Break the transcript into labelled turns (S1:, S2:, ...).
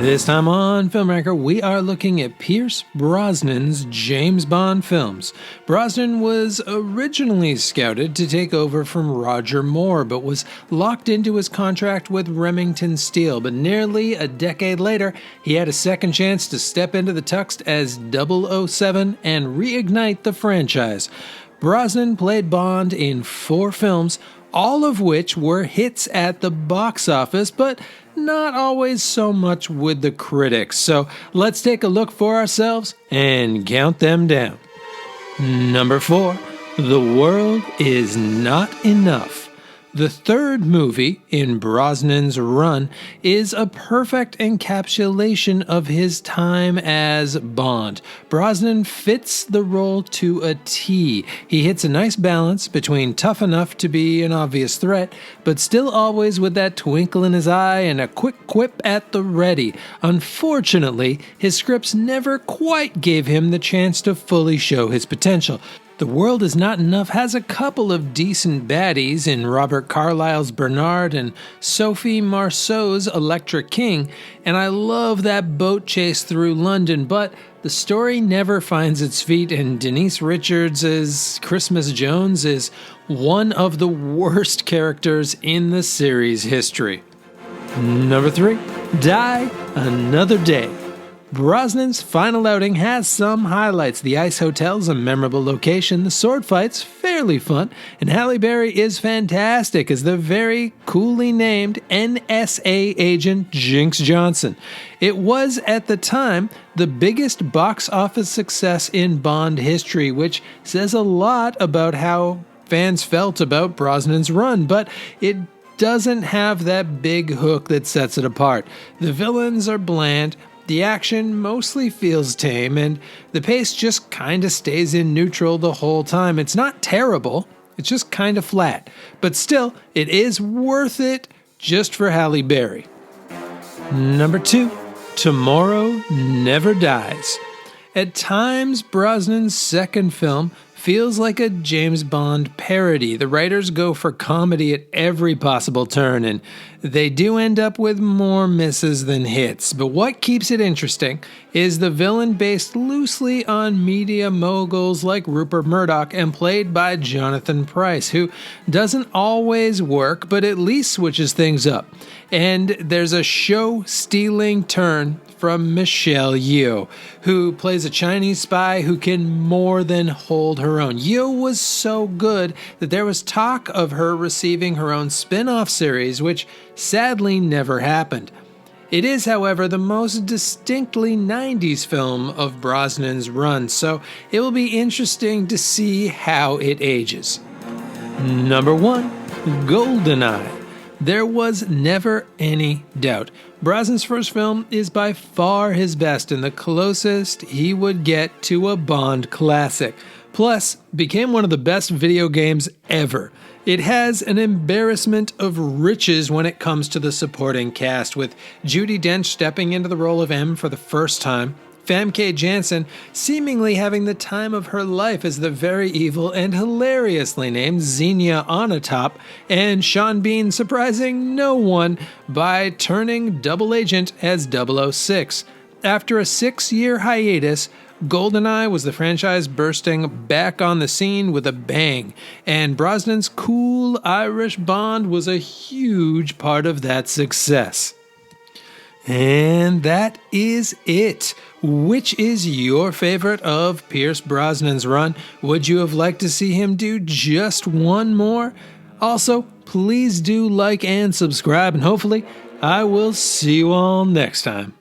S1: This time on Film Ranker, we are looking at Pierce Brosnan's James Bond films. Brosnan was originally scouted to take over from Roger Moore, but was locked into his contract with Remington Steele. But nearly a decade later, he had a second chance to step into the tux as 007 and reignite the franchise. Brosnan played Bond in 4 films, all of which were hits at the box office, but not always so much with the critics. So let's take a look for ourselves and count them down. Number 4, The World Is Not Enough. The third movie in Brosnan's run is a perfect encapsulation of his time as Bond. Brosnan fits the role to a T. He hits a nice balance between tough enough to be an obvious threat, but still always with that twinkle in his eye and a quick quip at the ready. Unfortunately, his scripts never quite gave him the chance to fully show his potential. The World Is Not Enough has a couple of decent baddies in Robert Carlyle's Bernard and Sophie Marceau's Electric King, and I love that boat chase through London, but the story never finds its feet, and Denise Richards' Christmas Jones is one of the worst characters in the series' history. Number 3, Die Another Day. Brosnan's final outing has some highlights. The Ice Hotel's a memorable location, the sword fight's fairly fun, and Halle Berry is fantastic as the very coolly named NSA agent Jinx Johnson. It was, at the time, the biggest box office success in Bond history, which says a lot about how fans felt about Brosnan's run, but it doesn't have that big hook that sets it apart. The villains are bland, the action mostly feels tame, and the pace just kinda stays in neutral the whole time. It's not terrible, it's just kinda flat. But still, it is worth it just for Halle Berry. Number 2, Tomorrow Never Dies. At times, Brosnan's second film feels like a James Bond parody. The writers go for comedy at every possible turn, and they do end up with more misses than hits. But what keeps it interesting is the villain based loosely on media moguls like Rupert Murdoch and played by Jonathan Pryce, who doesn't always work, but at least switches things up. And there's a show-stealing turn from Michelle Yeoh, who plays a Chinese spy who can more than hold her own. Yeoh was so good that there was talk of her receiving her own spin-off series, which sadly never happened. It is, however, the most distinctly 90s film of Brosnan's run, so it will be interesting to see how it ages. Number 1, Goldeneye. There was never any doubt. Brosnan's first film is by far his best and the closest he would get to a Bond classic. Plus, became one of the best video games ever. It has an embarrassment of riches when it comes to the supporting cast, with Judi Dench stepping into the role of M for the first time, Famke Janssen seemingly having the time of her life as the very evil and hilariously named Xenia Onatopp, and Sean Bean surprising no one by turning double agent as 006. After a 6-year hiatus, Goldeneye was the franchise bursting back on the scene with a bang, and Brosnan's cool Irish Bond was a huge part of that success. And that is it. Which is your favorite of Pierce Brosnan's run? Would you have liked to see him do just one more? Also, please do like and subscribe, and hopefully I will see you all next time.